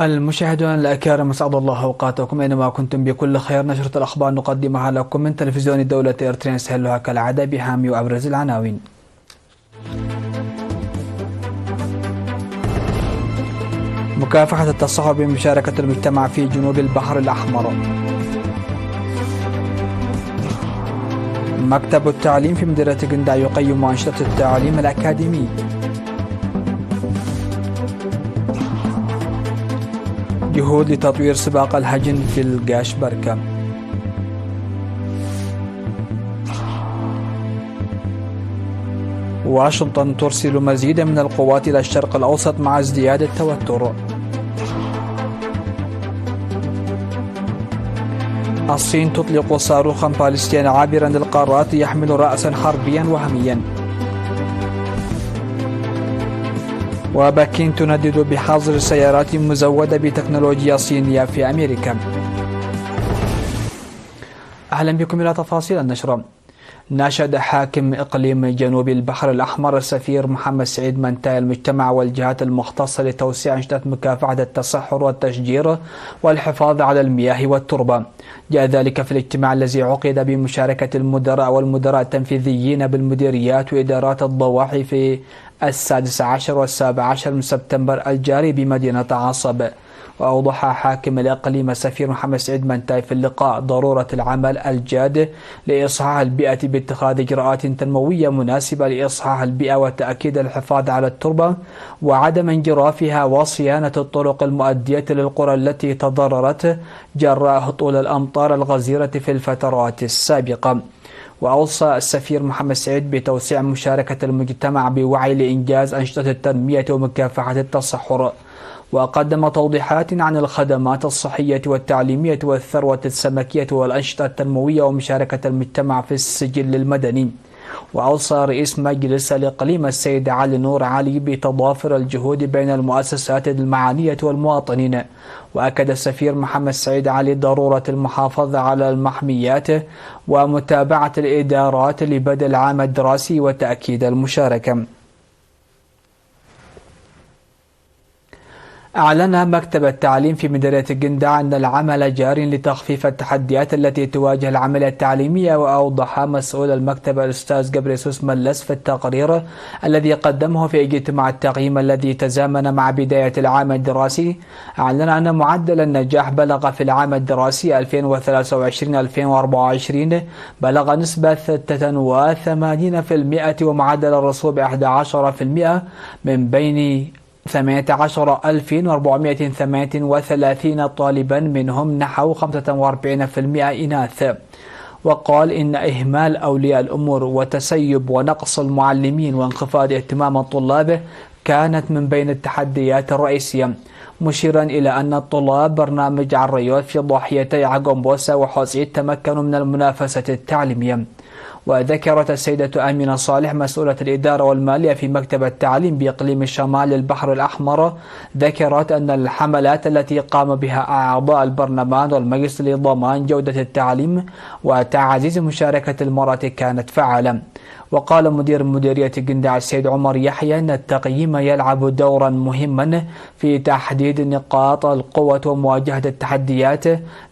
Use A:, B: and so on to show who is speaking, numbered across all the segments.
A: المشاهدون الأكارم، أسعد الله أوقاتكم أينما كنتم بكل خير. نشرة الأخبار نقدمها لكم من تلفزيون دولة إريتريا، نسهلها كالعادة بأهم وأبرز العناوين. مكافحة التصحر بمشاركة المجتمع في جنوب البحر الأحمر. مكتب التعليم في مديرية قندع يقيم أنشطة التعليم الأكاديمي. جهود لتطوير سباق الهجن في القاش بركة. واشنطن ترسل مزيدا من القوات إلى الشرق الأوسط مع ازدياد التوتر. الصين تطلق صاروخا باليستيا عابرا للقارات يحمل رأسا حربيا وهميا. وبكين تندد بحظر سيارات مزودة بتكنولوجيا صينية في أمريكا. أهلا بكم إلى تفاصيل النشرة. ناشد حاكم إقليم جنوب البحر الأحمر السفير محمد سعيد منتاي المجتمع والجهات المختصة لتوسيع أنشطة مكافحة التصحر والتشجير والحفاظ على المياه والتربة. جاء ذلك في الاجتماع الذي عقد بمشاركة المدراء والمدراء التنفيذيين بالمديريات وإدارات الضواحي في 16 و17 من سبتمبر الجاري بمدينة عصب. وأوضح حاكم الإقليم السفير محمد سعيد منتاي في اللقاء ضرورة العمل الجاد لإصحاح البيئة باتخاذ إجراءات تنموية مناسبة لإصحاح البيئة وتأكيد الحفاظ على التربة وعدم انجرافها وصيانة الطرق المؤدية للقرى التي تضررت جراء هطول الأمطار الغزيرة في الفترات السابقة. وأوصى السفير محمد سعيد بتوسيع مشاركة المجتمع بوعي لإنجاز أنشطة التنمية ومكافحة التصحر. وقدم توضيحات عن الخدمات الصحية والتعليمية والثروة السمكية والأنشطة التنموية ومشاركة المجتمع في السجل المدني. وأوصى رئيس مجلس الإقليم السيد علي نور علي بتضافر الجهود بين المؤسسات المعنية والمواطنين. وأكد السفير محمد سعيد علي ضرورة المحافظة على المحميات ومتابعة الإدارات لبدء العام الدراسي وتأكيد المشاركة. أعلن مكتب التعليم في مديرية قندع أن العمل جار لتخفيف التحديات التي تواجه العملية التعليمية. وأوضح مسؤول المكتب الأستاذ جبريسوس ملس في التقرير الذي قدمه في اجتماع التقييم الذي تزامن مع بداية العام الدراسي، أعلن أن معدل النجاح بلغ في العام الدراسي 2023-2024 بلغ نسبة 86% ومعدل الرسوب 11% من بين 18,438 طالبا، منهم نحو 45% إناث. وقال إن إهمال أولياء الأمور وتسيب ونقص المعلمين وانخفاض اهتمام الطلاب كانت من بين التحديات الرئيسية، مشيرا إلى أن الطلاب برنامج عريوت في ضاحيتي عقومبوسا وحوسعيد تمكنوا من المنافسة التعليمية. وذكرت السيدة آمنة صالح مسؤولة الإدارة والمالية في مكتب التعليم بإقليم الشمال البحر الأحمر، ذكرت أن الحملات التي قام بها أعضاء البرلمان والمجلس لضمان جودة التعليم وتعزيز مشاركة المرأة كانت فعالة. وقال مدير مديرية قندع السيد عمر يحيى أن التقييم يلعب دورا مهما في تحديد نقاط القوة ومواجهة التحديات،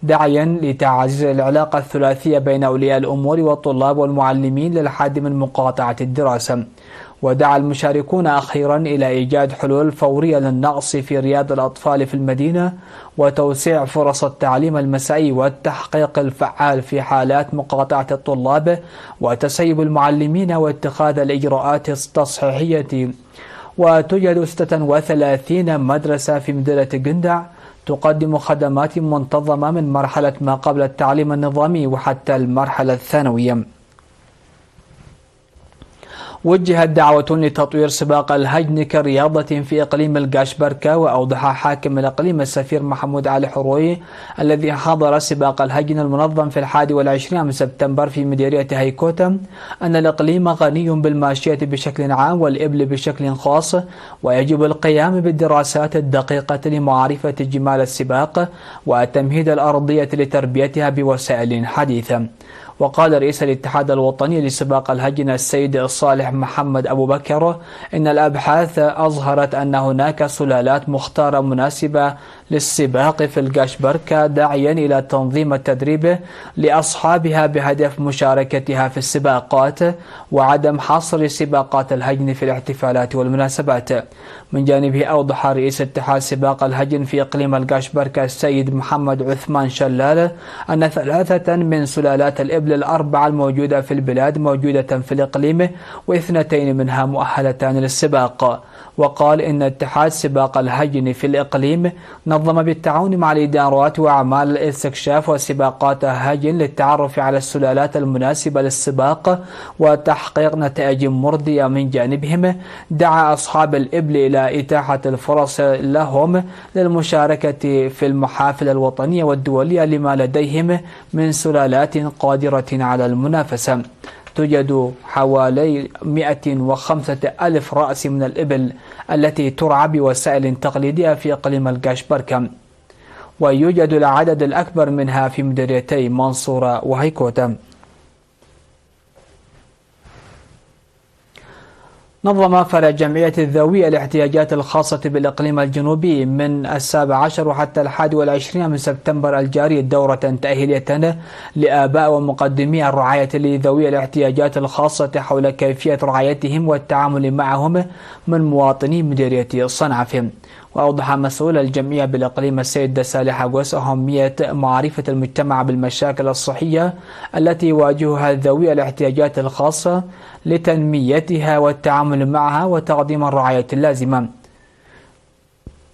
A: داعيا لتعزيز العلاقة الثلاثية بين أولياء الأمور والطلاب والمعلمين للحد من مقاطعة الدراسة. ودعا المشاركون أخيرا إلى إيجاد حلول فورية للنقص في رياض الأطفال في المدينة وتوسيع فرص التعليم المسائي والتحقيق الفعال في حالات مقاطعة الطلاب وتسيب المعلمين واتخاذ الإجراءات التصحيحية. وتوجد 36 مدرسة في مدينة قندع تقدم خدمات منتظمة من مرحلة ما قبل التعليم النظامي وحتى المرحلة الثانوية. وجهت دعوة لتطوير سباق الهجن كرياضة في إقليم القاش بركة. وأوضح حاكم الإقليم السفير محمود علي حروي الذي حضر سباق الهجن المنظم في 21 من سبتمبر في مديرية هيكوتا أن الإقليم غني بالماشية بشكل عام والإبل بشكل خاص، ويجب القيام بالدراسات الدقيقة لمعرفة جمال السباق وتمهيد الأرضية لتربيتها بوسائل حديثة. وقال رئيس الاتحاد الوطني لسباق الهجن السيد صالح محمد أبو بكر إن الأبحاث أظهرت أن هناك سلالات مختارة مناسبة للسباق في القاشبركة، داعيا إلى تنظيم التدريب لأصحابها بهدف مشاركتها في السباقات وعدم حصر سباقات الهجن في الاحتفالات والمناسبات. من جانبه أوضح رئيس اتحاد سباق الهجن في إقليم القاشبركة السيد محمد عثمان شلال أن 3 من سلالات الإبل الأربعة الموجودة في البلاد موجودة في الإقليم، و2 منها مؤهلتان للسباق. وقال إن اتحاد سباق الهجن في الإقليم نظم بالتعاون مع الإدارات وأعمال الاستكشاف وسباقات الهجن للتعرف على السلالات المناسبة للسباق وتحقيق نتائج مرضية. من جانبهم دعا أصحاب الإبل إلى إتاحة الفرص لهم للمشاركة في المحافل الوطنية والدولية لما لديهم من سلالات قادرة على المنافسة. توجد حوالي 105,000 رأس من الإبل التي ترعى بوسائل تقليدية في إقليم القاشبركة، ويوجد العدد الأكبر منها في مديريتي منصورة وهيكوتا. نظم فرع جمعية ذوي الاحتياجات الخاصة بالإقليم الجنوبي من 17 وحتى 21 من سبتمبر الجاري دورة تأهيلية لآباء ومقدمي الرعاية لذوي الاحتياجات الخاصة حول كيفية رعايتهم والتعامل معهم من مواطني مديرية صنعاء. وأوضح مسؤول الجمعية بالإقليم السيد صالح أغوث أهمية معرفة المجتمع بالمشاكل الصحية التي يواجهها ذوي الاحتياجات الخاصة لتنميتها والتعامل معها وتقديم الرعاية اللازمة.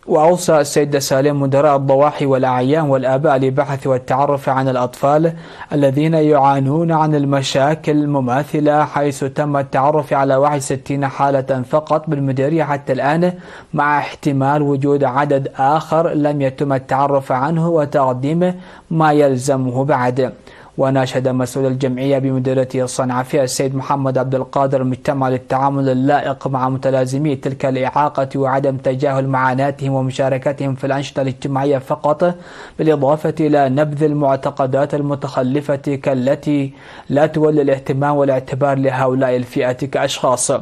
A: وأوصى السيد سالم مدراء الضواحي والأعيان والآباء لبحث والتعرف عن الأطفال الذين يعانون عن المشاكل المماثلة، حيث تم التعرف على 61 حالة فقط بالمديرية حتى الآن، مع احتمال وجود عدد آخر لم يتم التعرف عنه وتقديم ما يلزمه بعد. وناشد مسؤول الجمعية بمديرية صنعاء السيد محمد عبد القادر المجتمع للتعامل اللائق مع متلازمي تلك الإعاقة وعدم تجاهل معاناتهم ومشاركتهم في الأنشطة الاجتماعية فقط، بالإضافة إلى نبذ المعتقدات المتخلفة كالتي لا تولي الاهتمام والاعتبار لهؤلاء الفئة كأشخاص.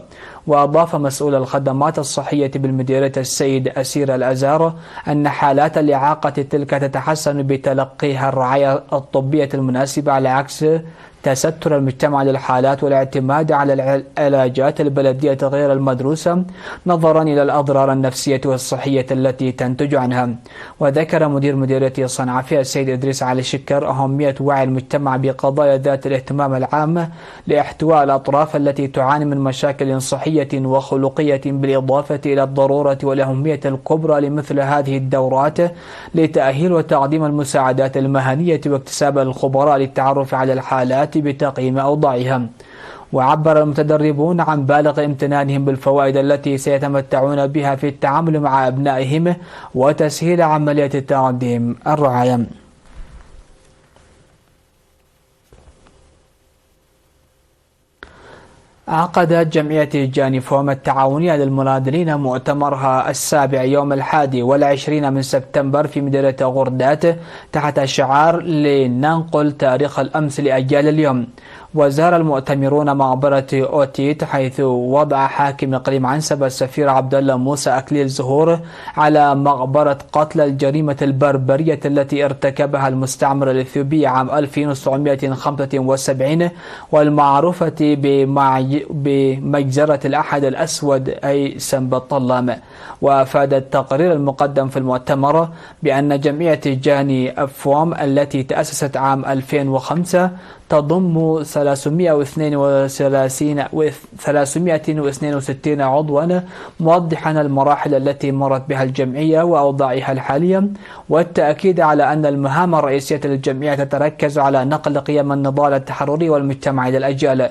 A: وأضاف مسؤول الخدمات الصحية بالمديرية السيد أسير الأزار أن حالات الإعاقة تلك تتحسن بتلقيها الرعاية الطبية المناسبة على عكس تستر المجتمع للحالات والاعتماد على العلاجات البلدية غير المدروسة نظرا إلى الأضرار النفسية والصحية التي تنتج عنها. وذكر مدير مديرية صنعاء السيد إدريس علي شكر أهمية وعي المجتمع بقضايا ذات الاهتمام العام لاحتواء الأطراف التي تعاني من مشاكل صحية وخلقية، بالإضافة إلى الضرورة والأهمية الكبرى لمثل هذه الدورات لتأهيل وتقديم المساعدات المهنية واكتساب الخبراء للتعرف على الحالات بتقييم أوضاعها. وعبر المتدربون عن بالغ امتنانهم بالفوائد التي سيتمتعون بها في التعامل مع أبنائهم وتسهيل عملية تقديم الرعاية. عقدت جمعية جانيفوم التعاونية للمناضلين مؤتمرها السابع يوم 21 من سبتمبر في مدينة غردات تحت شعار لننقل تاريخ الأمس لأجيال اليوم. وزار المؤتمرون مقبرة أوتيت، حيث وضع حاكم إقليم عنسبة السفير عبد الله موسى أكليل زهور على مقبرة قتل الجريمة البربرية التي ارتكبها المستعمر الإثيوبي عام 1975 والمعروفة بمجزرة الأحد الأسود أي سنبطلام. وأفاد التقرير المقدم في المؤتمر بأن جمعية جانيفوم التي تأسست عام 2005 تضم 362 عضوا، موضحا المراحل التي مرت بها الجمعية وأوضاعها الحالية، والتأكيد على أن المهام الرئيسية للجمعية تتركز على نقل قيم النضال التحرري والمجتمعي للأجيال.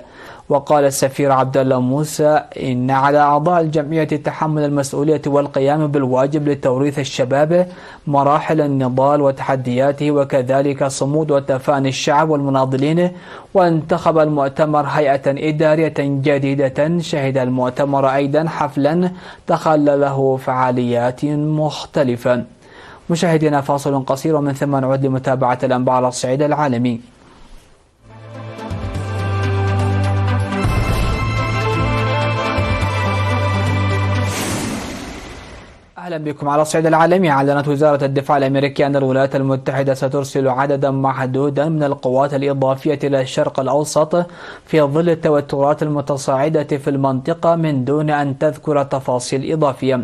A: وقال السفير عبد الله موسى إن على أعضاء الجمعية تحمل المسؤولية والقيام بالواجب لتوريث الشباب مراحل النضال وتحدياته، وكذلك صمود وتفاني الشعب والمناضلين. وانتخب المؤتمر هيئة إدارية جديدة. شهد المؤتمر أيضا حفلا تخلله فعاليات مختلفة. مشاهدينا، فاصل قصير ومن ثم نعود لمتابعة الأنباء على الصعيد العالمي. أهلا بكم. على الصعيد العالمي، أعلنت وزارة الدفاع الأمريكية أن الولايات المتحدة سترسل عددا محدودا من القوات الإضافية إلى الشرق الأوسط في ظل التوترات المتصاعدة في المنطقة من دون أن تذكر تفاصيل إضافية.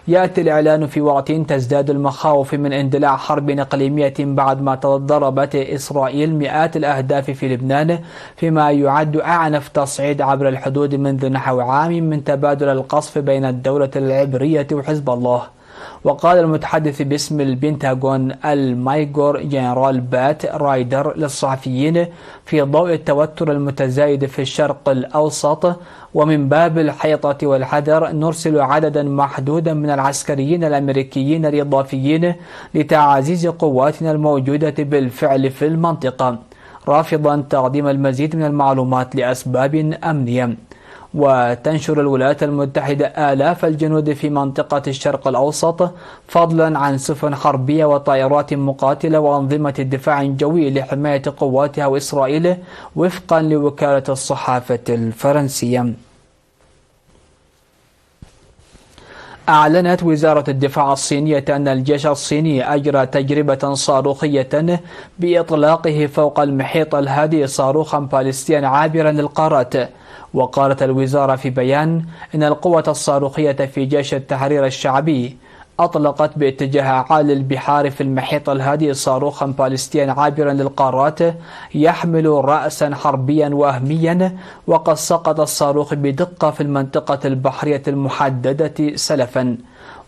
A: يأتي الإعلان في وقت تزداد المخاوف من اندلاع حرب إقليمية بعد ما ضربت إسرائيل مئات الأهداف في لبنان، فيما يعد أعنف تصعيد عبر الحدود منذ نحو عام من تبادل القصف بين الدولة العبرية وحزب الله. وقال المتحدث باسم البنتاغون المايجور جنرال بات رايدر للصحفيين في ضوء التوتر المتزايد في الشرق الأوسط: ومن باب الحيطة والحذر نرسل عددا محدودا من العسكريين الأمريكيين الإضافيين لتعزيز قواتنا الموجودة بالفعل في المنطقة، رافضا تقديم المزيد من المعلومات لأسباب أمنية. وتنشر الولايات المتحدة آلاف الجنود في منطقة الشرق الأوسط، فضلا عن سفن حربية وطائرات مقاتلة وأنظمة دفاع جوي لحماية قواتها وإسرائيل، وفقا لوكالة الصحافة الفرنسية. أعلنت وزارة الدفاع الصينية أن الجيش الصيني أجرى تجربة صاروخية بإطلاقه فوق المحيط الهادئ صاروخا باليستيا عابرا للقارات. وقالت الوزارة في بيان إن القوة الصاروخية في جيش التحرير الشعبي أطلقت باتجاه أعالي البحار في المحيط الهادئ صاروخا باليستيا عابرا للقارات يحمل رأسا حربيا وهميا، وقد سقط الصاروخ بدقة في المنطقة البحرية المحددة سلفا.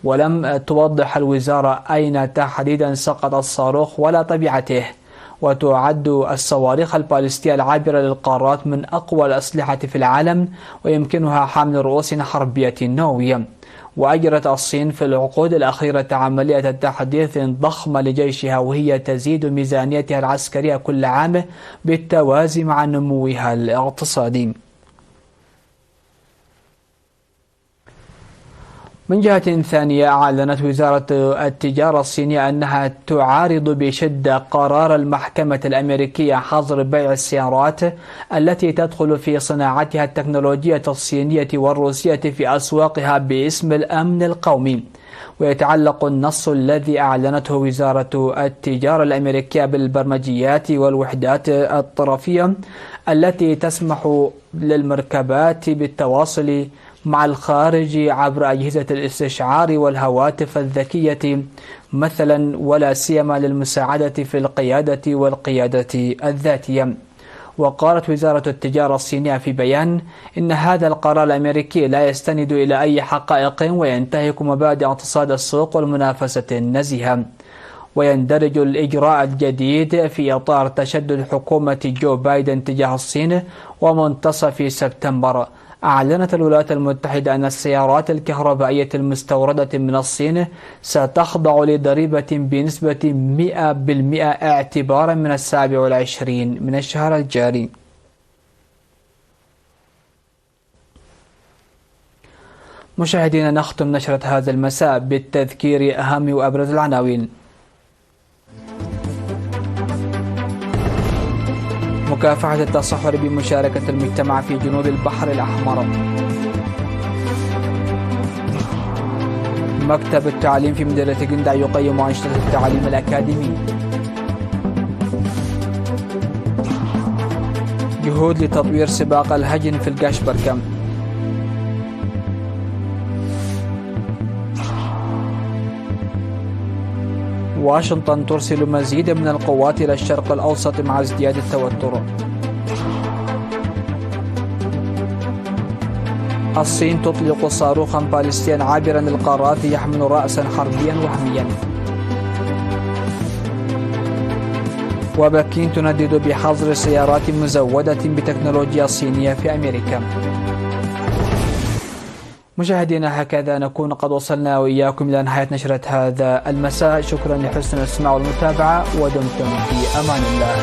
A: ولم توضح الوزارة أين تحديدا سقط الصاروخ ولا طبيعته. وتعد الصواريخ الباليستية العابرة للقارات من أقوى الأسلحة في العالم، ويمكنها حمل رؤوس حربية نووية. وأجرت الصين في العقود الأخيرة عملية تحديث ضخمة لجيشها، وهي تزيد ميزانيتها العسكرية كل عام بالتوازي مع نموها الاقتصادي. من جهة ثانية، أعلنت وزارة التجارة الصينية أنها تعارض بشدة قرار المحكمة الأمريكية حظر بيع السيارات التي تدخل في صناعتها التكنولوجية الصينية والروسية في أسواقها باسم الأمن القومي. ويتعلق النص الذي أعلنته وزارة التجارة الأمريكية بالبرمجيات والوحدات الطرفية التي تسمح للمركبات بالتواصل مع الخارج عبر أجهزة الاستشعار والهواتف الذكية مثلا، ولا سيما للمساعدة في القيادة والقيادة الذاتية. وقالت وزارة التجارة الصينية في بيان إن هذا القرار الأمريكي لا يستند إلى أي حقائق وينتهك مبادئ اقتصاد السوق والمنافسة النزيهة. ويندرج الإجراء الجديد في إطار تشدد حكومة جو بايدن تجاه الصين. ومنتصف سبتمبر أعلنت الولايات المتحدة أن السيارات الكهربائية المستوردة من الصين ستخضع لضريبة بنسبة 100% اعتبارا من 27 من الشهر الجاري. مشاهدينا، نختم نشرة هذا المساء بالتذكير أهم وأبرز العناوين. مكافحة التصحر بمشاركة المجتمع في جنوب البحر الأحمر. مكتب التعليم في مدينة قندع يقيم أنشطة التعليم الأكاديمي. جهود لتطوير سباق الهجن في القشبركة. واشنطن ترسل مزيدا من القوات إلى الشرق الأوسط مع ازدياد التوتر. الصين تطلق صاروخا باليستيا عابرا للقارات يحمل رأسا حربيا وهميا. وبكين تندد بحظر سيارات مزودة بتكنولوجيا صينية في أمريكا. مشاهدينا، هكذا نكون قد وصلنا وإياكم إلى نهاية نشرة هذا المساء. شكرا لحسن الاستماع والمتابعة، ودمتم في أمان الله.